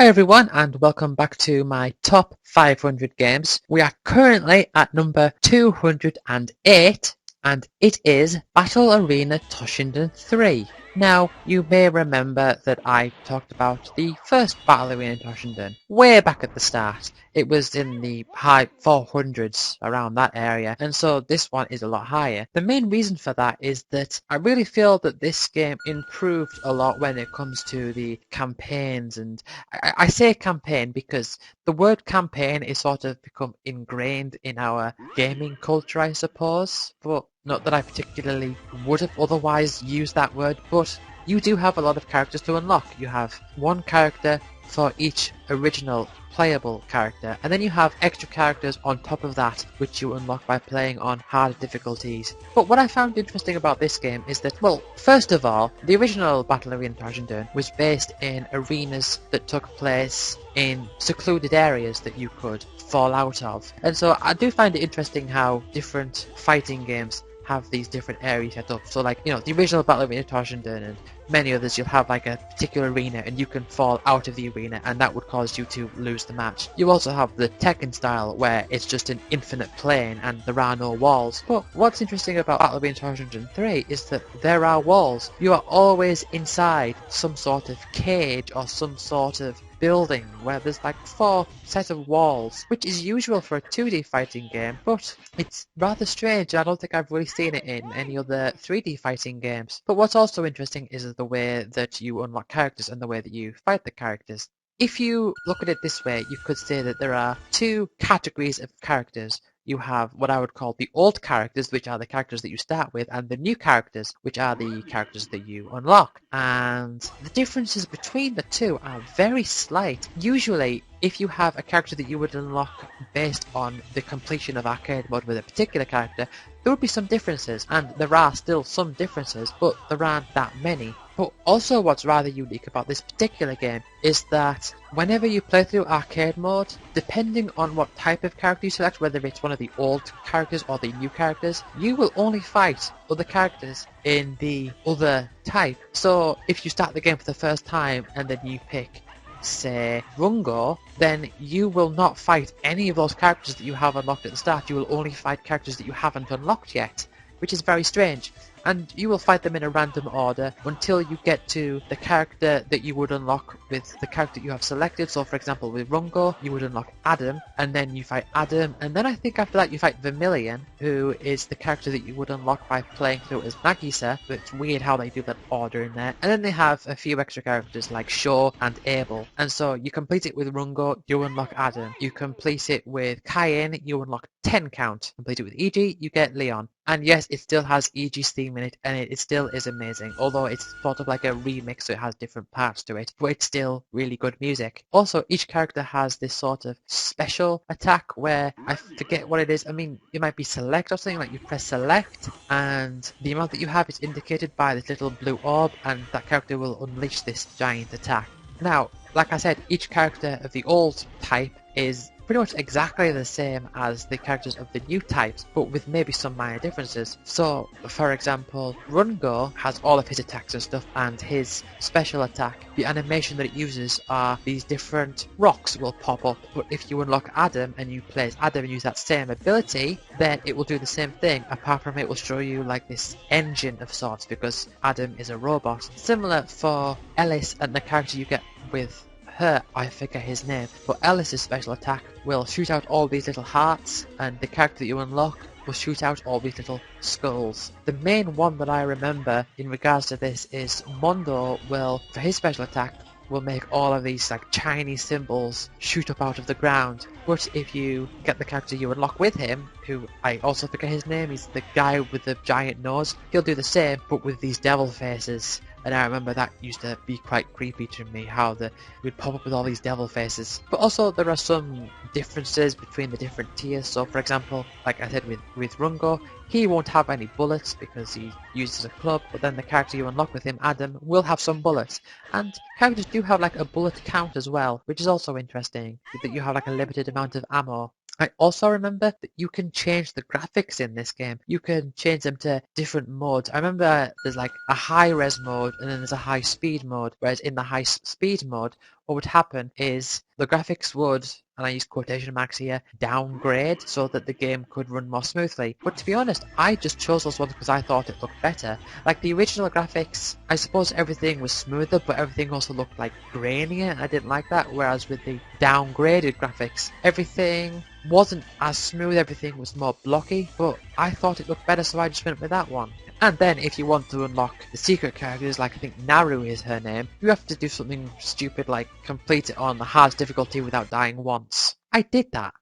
Hi everyone and welcome back to my top 500 games. We are currently at number 208 and it is Battle Arena Toshinden 3. Now, you may remember that I talked about the first Battle Arena Toshinden way back at the start. It was in the high 400s, around that area, and so this one is a lot higher. The main reason for that is that I really feel that this game improved a lot when it comes to the campaigns, and I say campaign because the word campaign is sort of become ingrained in our gaming culture, I suppose, but not that I particularly would have otherwise used that word, but you do have a lot of characters to unlock. You have one character for each original playable character, and then you have extra characters on top of that which you unlock by playing on harder difficulties. But what I found interesting about this game is that, well, first of all, the original Battle Arena Toshinden was based in arenas that took place in secluded areas that you could fall out of. And so I do find it interesting how different fighting games have these different areas set up. So like, you know, the original Battle Arena Toshinden and many others, you'll have like a particular arena and you can fall out of the arena and that would cause you to lose the match. You also have the Tekken style where it's just an infinite plane and there are no walls. But what's interesting about Battle Arena Toshinden 3 is that there are walls. You are always inside some sort of cage or some sort of building where there's like 4 sets of walls, which is usual for a 2D fighting game, but it's rather strange. I don't think I've really seen it in any other 3D fighting games. But what's also interesting is the way that you unlock characters and the way that you fight the characters. If you look at it this way, you could say that there are 2 categories of characters. You have what I would call the old characters, which are the characters that you start with, and the new characters, which are the characters that you unlock. And the differences between the two are very slight. Usually, if you have a character that you would unlock based on the completion of arcade mode with a particular character, there would be some differences, and there are still some differences, but there aren't that many. But also what's rather unique about this particular game is that whenever you play through arcade mode, depending on what type of character you select, whether it's one of the old characters or the new characters, you will only fight other characters in the other type. So if you start the game for the first time and then you pick, say, Rungo, then you will not fight any of those characters that you have unlocked at the start. You will only fight characters that you haven't unlocked yet, which is very strange. And you will fight them in a random order until you get to the character that you would unlock with the character you have selected. So for example with Rungo, you would unlock Adam, and then you fight Adam, and then I think after that you fight Vermilion, who is the character that you would unlock by playing through as Nagisa. But it's weird how they do that order in there. And then they have a few extra characters like Shaw and Abel. And so you complete it with Rungo, you unlock Adam. You complete it with Cayenne, you unlock 10 count. Complete it with EG, you get Leon. And yes, it still has EG's theme in it, and it still is amazing, although it's sort of like a remix, so it has different parts to it, but it's still really good music. Also, each character has this sort of special attack where, I forget what it is, I mean, it might be select or something, like you press select, and the amount that you have is indicated by this little blue orb, and that character will unleash this giant attack. Now, like I said, each character of the old type is pretty much exactly the same as the characters of the new types, but with maybe some minor differences. So, for example, Rungo has all of his attacks and stuff, and his special attack, the animation that it uses are these different rocks will pop up, but if you unlock Adam and you play as Adam and use that same ability, then it will do the same thing, apart from it will show you like this engine of sorts, because Adam is a robot. Similar for Ellis and the character you get with her, I forget his name, but Ellis's special attack will shoot out all these little hearts, and the character that you unlock will shoot out all these little skulls. The main one that I remember in regards to this is Mondo will, for his special attack, will make all of these like Chinese symbols shoot up out of the ground. But if you get the character you unlock with him, who I also forget his name, he's the guy with the giant nose, he'll do the same, but with these devil faces. And I remember that used to be quite creepy to me, how it would pop up with all these devil faces. But also there are some differences between the different tiers. So for example, like I said with Rungo, he won't have any bullets because he uses a club, but then the character you unlock with him, Adam, will have some bullets. And characters do have like a bullet count as well, which is also interesting, that you have like a limited amount of ammo. I also remember that you can change the graphics in this game. You can change them to different modes. I remember there's like a high res mode and then there's a high speed mode. Whereas in the high speed mode, what would happen is the graphics would, and I use quotation marks here, downgrade so that the game could run more smoothly. But to be honest, I just chose those ones because I thought it looked better. Like the original graphics, I suppose everything was smoother, but everything also looked like grainier, and I didn't like that. Whereas with the downgraded graphics, everything wasn't as smooth, everything was more blocky, but I thought it looked better, so I just went with that one. And then if you want to unlock the secret characters, like I think Naru is her name, you have to do something stupid like complete it on the hardest difficulty without dying once. I did that.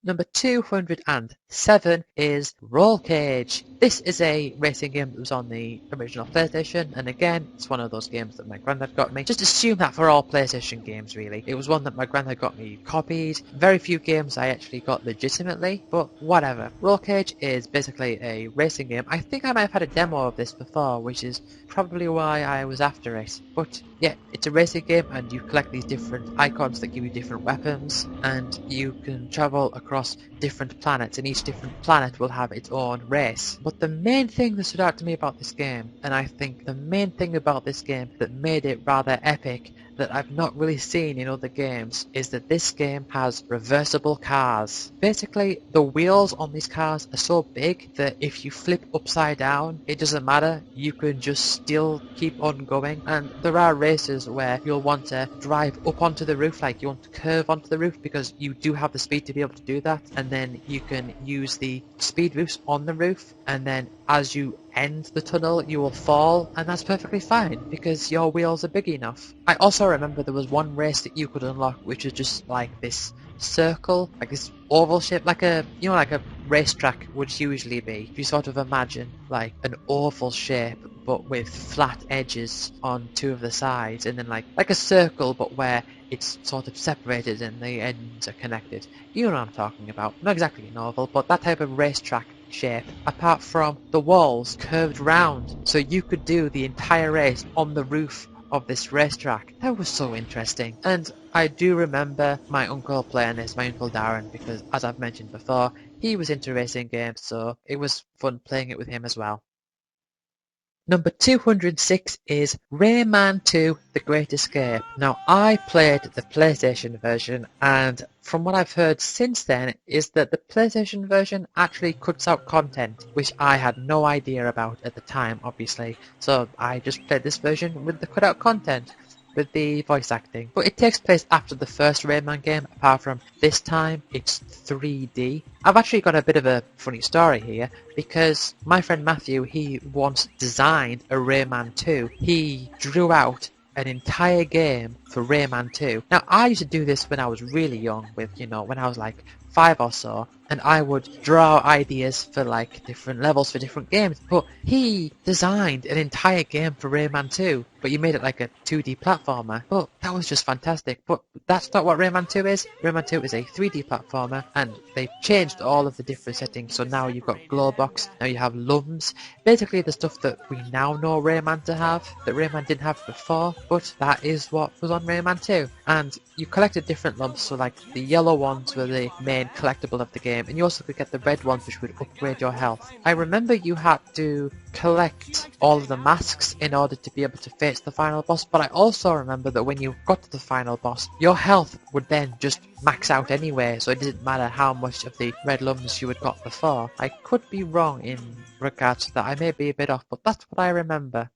Number 207 is Roll Cage. This is a racing game that was on the original PlayStation, and again, it's one of those games that my granddad got me. Just assume that for all PlayStation games, really. It was one that my granddad got me copied. Very few games I actually got legitimately, but whatever. Roll Cage is basically a racing game. I think I might have had a demo of this before, which is probably why I was after it. But yeah, it's a racing game, and you collect these different icons that give you different weapons, and you can travel across different planets, and each different planet will have its own race. But the main thing that stood out to me about this game, and I think the main thing about this game that made it rather epic that I've not really seen in other games, is that this game has reversible cars. Basically, the wheels on these cars are so big that if you flip upside down, it doesn't matter, you can just still keep on going. And there are races where you'll want to drive up onto the roof, like you want to curve onto the roof, because you do have the speed to be able to do that, and then you can use the speed boost on the roof, and then as you end the tunnel you will fall, and that's perfectly fine because your wheels are big enough. I also remember there was one race that you could unlock which was just like this circle, like this oval shape, like a, you know, like a racetrack would usually be. If you sort of imagine like an oval shape but with flat edges on two of the sides, and then like a circle but where it's sort of separated and the ends are connected. You know what I'm talking about. Not exactly an oval, but that type of racetrack shape, apart from the walls curved round, so you could do the entire race on the roof of this racetrack. That was so interesting. And I do remember my uncle playing this, my uncle Darren, because as I've mentioned before, he was into racing games, so it was fun playing it with him as well. Number 206 is Rayman 2 The Great Escape. Now, I played the PlayStation version, and from what I've heard since then is that the PlayStation version actually cuts out content, which I had no idea about at the time, obviously. So I just played this version with the cut out content, with the voice acting. But it takes place after the first Rayman game, apart from this time it's 3D. I've actually got a bit of a funny story here, because my friend Matthew, he once designed a Rayman 2. He drew out an entire game for Rayman 2. Now, I used to do this when I was really young, with, you know, when I was like 5 or so, and I would draw ideas for like different levels for different games. But he designed an entire game for Rayman 2, but you made it like a 2D platformer. But that was just fantastic. But that's not what Rayman 2 is. Rayman 2 is a 3D platformer, and they changed all of the different settings. So now you've got Glowbox, now you have Lums, basically the stuff that we now know Rayman to have, that Rayman didn't have before, but that is what was on Rayman 2. And you collected different lumps, so like the yellow ones were the main collectible of the game, and you also could get the red ones which would upgrade your health. I remember you had to collect all of the masks in order to be able to face the final boss, but I also remember that when you got to the final boss, your health would then just max out anyway, so it didn't matter how much of the red lumps you had got before. I could be wrong in regards to that, I may be a bit off, but that's what I remember.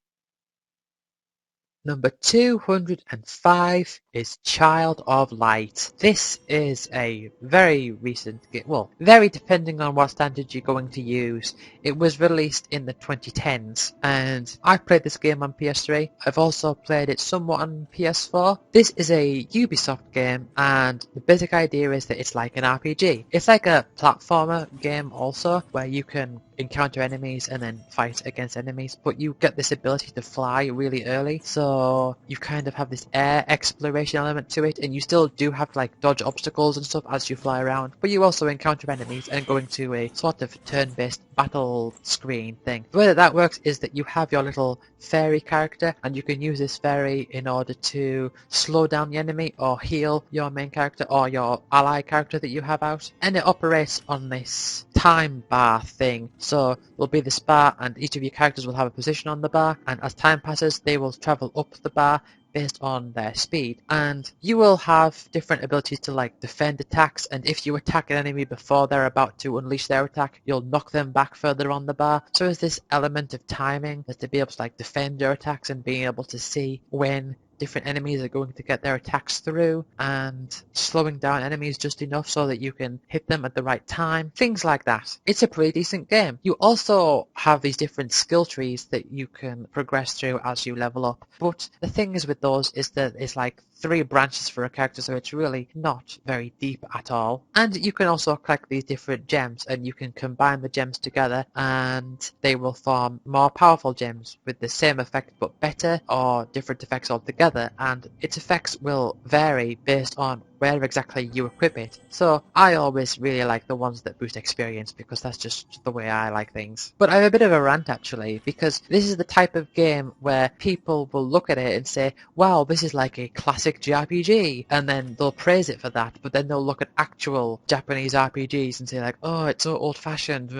Number 205 is Child of Light. This is a very recent game, well, very depending on what standard you're going to use. It was released in the 2010s, and I played this game on PS3. I've also played it somewhat on PS4. This is a Ubisoft game, and the basic idea is that it's like an RPG. It's like a platformer game also, where you can encounter enemies and then fight against enemies, but you get this ability to fly really early, so you kind of have this air exploration element to it, and you still do have to like dodge obstacles and stuff as you fly around, but you also encounter enemies and go into a sort of turn-based battle screen thing. The way that that works is that you have your little fairy character, and you can use this fairy in order to slow down the enemy or heal your main character or your ally character that you have out, and it operates on this time bar thing. So there'll be this bar, and each of your characters will have a position on the bar, and as time passes they will travel up the bar based on their speed, and you will have different abilities to like defend attacks, and if you attack an enemy before they're about to unleash their attack, you'll knock them back further on the bar. So there's this element of timing, that to be able to like defend your attacks and being able to see when different enemies are going to get their attacks through, and slowing down enemies just enough so that you can hit them at the right time, things like that. It's a pretty decent game. You also have these different skill trees that you can progress through as you level up, but the thing is with those is that it's like 3 branches for a character, so it's really not very deep at all. And you can also collect these different gems, and you can combine the gems together and they will form more powerful gems with the same effect but better, or different effects altogether, and its effects will vary based on where exactly you equip it. So I always really like the ones that boost experience, because that's just the way I like things. But I have a bit of a rant actually, because this is the type of game where people will look at it and say, wow, this is like a classic JRPG, and then they'll praise it for that, but then they'll look at actual Japanese RPGs and say like, oh, it's so old-fashioned,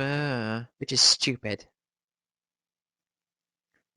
which is stupid.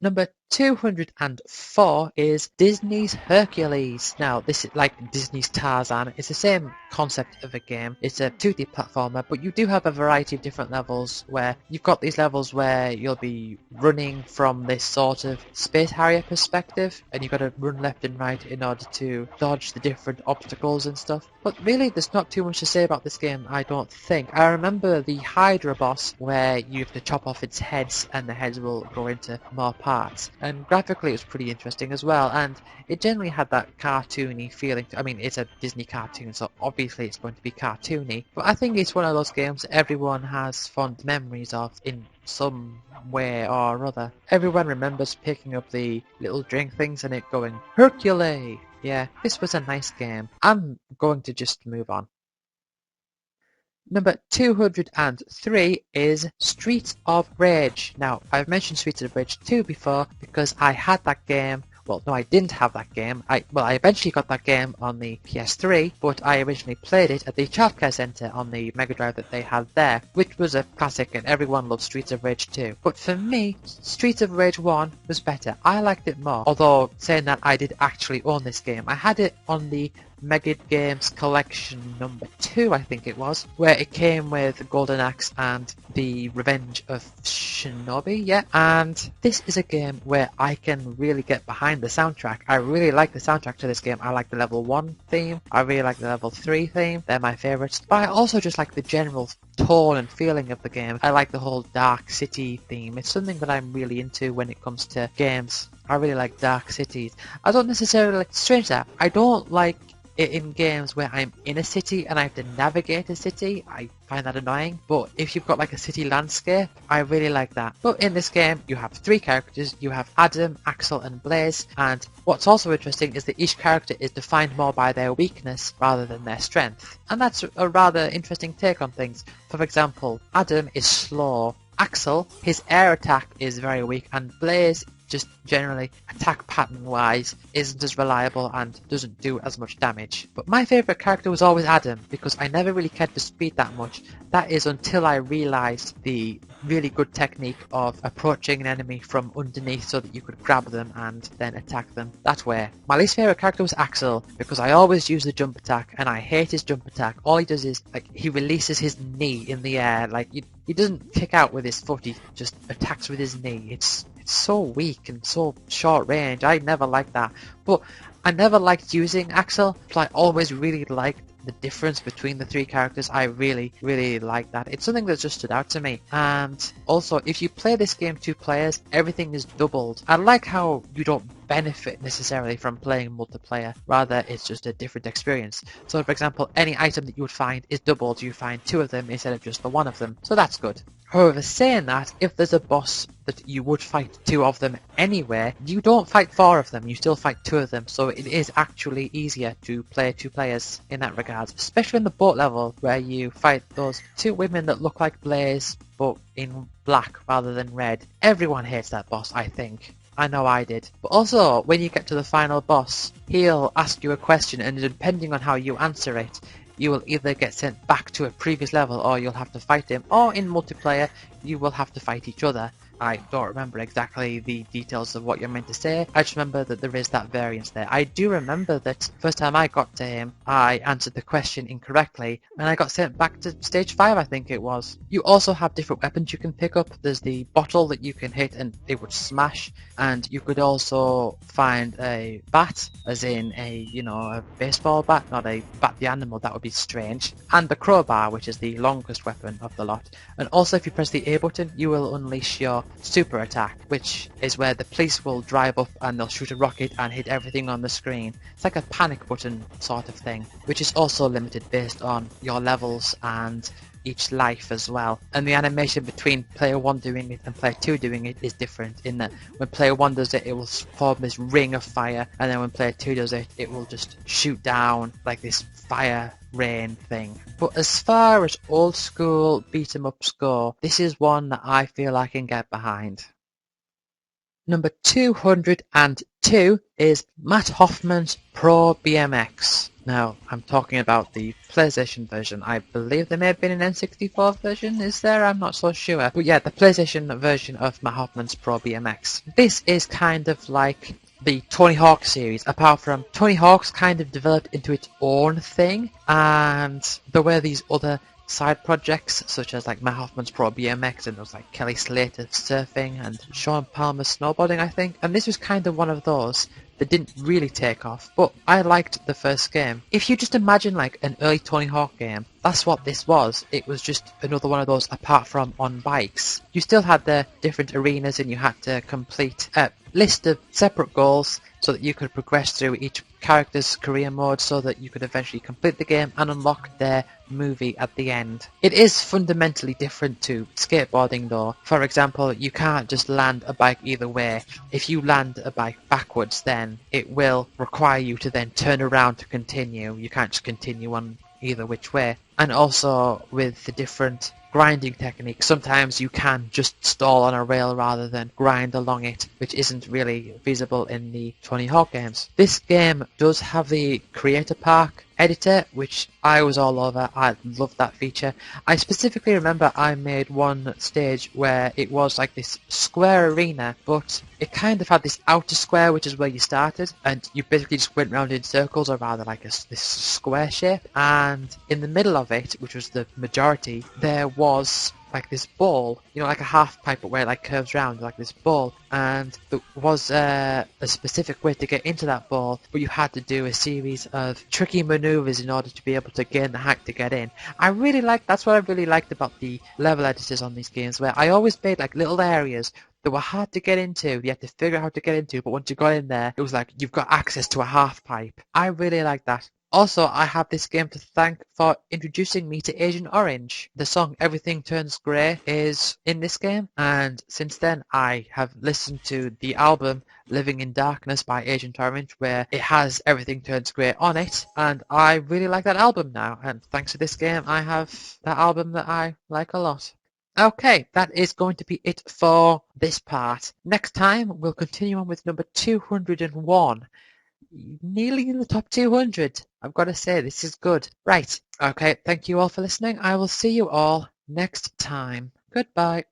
Number 204 is Disney's Hercules. Now, this is like Disney's Tarzan. It's the same concept of a game. It's a 2D platformer, but you do have a variety of different levels, where you've got these levels where you'll be running from this sort of space harrier perspective, and you've got to run left and right in order to dodge the different obstacles and stuff. But really, there's not too much to say about this game, I don't think. I remember the Hydra boss, where you have to chop off its heads, and the heads will go into more parts. And graphically it was pretty interesting as well, and it generally had that cartoony feeling. I mean, it's a Disney cartoon, so obviously it's going to be cartoony, but I think it's one of those games everyone has fond memories of in some way or other. Everyone remembers picking up the little drink things and it going, Hercules! Yeah, this was a nice game. I'm going to just move on. Number 203 is Streets of Rage. Now, I've mentioned Streets of Rage 2 before because I had that game. Well, no, I didn't have that game. I eventually got that game on the PS3, but I originally played it at the childcare centre on the Mega Drive that they had there, which was a classic, and everyone loves Streets of Rage 2. But for me, Streets of Rage 1 was better. I liked it more, although saying that, I did actually own this game. I had it on the Mega Games Collection number 2, I think it was, where it came with Golden Axe and the Revenge of Shinobi, yeah. And this is a game where I can really get behind the soundtrack. I really like the soundtrack to this game. I like the level 1 theme, I really like the level 3 theme, they're my favourites, but I also just like the general tone and feeling of the game. I like the whole Dark City theme. It's something that I'm really into when it comes to games. I really like Dark Cities. I don't necessarily, strange that, I don't like it in games where I'm in a city and I have to navigate a city. I find that annoying, but if you've got like a city landscape, I really like that. But in this game, you have 3 characters. You have Adam, Axel and Blaze, and what's also interesting is that each character is defined more by their weakness rather than their strength, and that's a rather interesting take on things. For example, Adam is slow, Axel, his air attack is very weak, and Blaze just generally attack pattern wise isn't as reliable and doesn't do as much damage. But my favourite character was always Adam, because I never really cared for speed that much. That is until I realised the really good technique of approaching an enemy from underneath so that you could grab them and then attack them that way. My least favourite character was Axel, because I always use the jump attack and I hate his jump attack. All he does is, like, he releases his knee in the air. Like, he doesn't kick out with his foot, he just attacks with his knee. It's so weak and so short range. I never liked that. But I never liked using Axel, but I always really liked the difference between the 3 characters. I really like that. It's something that just stood out to me. And also, if you play this game 2 players, everything is doubled. I like how you don't benefit necessarily from playing multiplayer, rather it's just a different experience. So for example, any item that you would find is doubled. You find 2 of them instead of just the 1 of them, so that's good. However, saying that, if there's a boss that you would fight two of them anyway, you don't fight four of them, you still fight two of them, so it is actually easier to play two players in that regard, especially in the boat level where you fight those two women that look like Blaze but in black rather than red. Everyone hates that boss, I think. I know I did. But also, when you get to the final boss, he'll ask you a question, and depending on how you answer it, you will either get sent back to a previous level or you'll have to fight him, or in multiplayer you will have to fight each other. I don't remember exactly the details of what you're meant to say, I just remember that there is that variance there. I do remember that first time I got to him, I answered the question incorrectly and I got sent back to stage 5, I think it was. You also have different weapons you can pick up. There's the bottle that you can hit and it would smash, and you could also find a bat, as in a baseball bat, not a bat the animal, that would be strange, and the crowbar, which is the longest weapon of the lot. And also if you press the A button, you will unleash your super attack, which is where the police will drive up and they'll shoot a rocket and hit everything on the screen. It's like a panic button sort of thing, which is also limited based on your levels and each life as well. And the animation between player 1 doing it and player 2 doing it is different, in that when player 1 does it, it will form this ring of fire, and then when player 2 does it, it will just shoot down like this fire rain thing. But as far as old school beat 'em ups go, this is one that I feel I can get behind. Number 202 is Matt Hoffman's Pro BMX. Now, I'm talking about the PlayStation version. I believe there may have been an N64 version, is there? I'm not so sure. But yeah, the PlayStation version of Matt Hoffman's Pro BMX. This is kind of like the Tony Hawk series, apart from Tony Hawk's kind of developed into its own thing, and there were these other side projects such as like Matt Hoffman's Pro BMX, and there was like Kelly Slater surfing and Sean Palmer snowboarding, I think, and this was kind of one of those that didn't really take off, but I liked the first game. If you just imagine like an early Tony Hawk game, that's what this was. It was just another one of those, apart from on bikes. You still had the different arenas and you had to complete a list of separate goals so that you could progress through each character's career mode so that you could eventually complete the game and unlock their movie at the end. It is fundamentally different to skateboarding though. For example, you can't just land a bike either way. If you land a bike backwards, then it will require you to then turn around to continue. You can't just continue on either which way. And also with the different grinding techniques, sometimes you can just stall on a rail rather than grind along it, which isn't really feasible in the Tony Hawk games. This game does have the Creator Park editor, which I was all over. I loved that feature. I specifically remember I made one stage where it was like this square arena, but it kind of had this outer square, which is where you started, and you basically just went round in circles, or rather like this square shape, and in the middle of it, which was the majority, there was like this ball, like a half pipe, but where it like curves round, like this ball, and there was a specific way to get into that ball, but you had to do a series of tricky maneuvers in order to be able to gain the hack to get in. That's what I really liked about the level editors on these games, where I always made like little areas that were hard to get into, you had to figure out how to get into, but once you got in there, it was like you've got access to a half pipe. I really like that. Also, I have this game to thank for introducing me to Agent Orange. The song Everything Turns Grey is in this game, and since then I have listened to the album Living in Darkness by Agent Orange, where it has Everything Turns Grey on it, and I really like that album now, and thanks to this game I have that album that I like a lot. Okay, that is going to be it for this part. Next time we'll continue on with number 201. Nearly in the top 200. I've got to say, this is good. Right. Okay, thank you all for listening. I will see you all next time. Goodbye.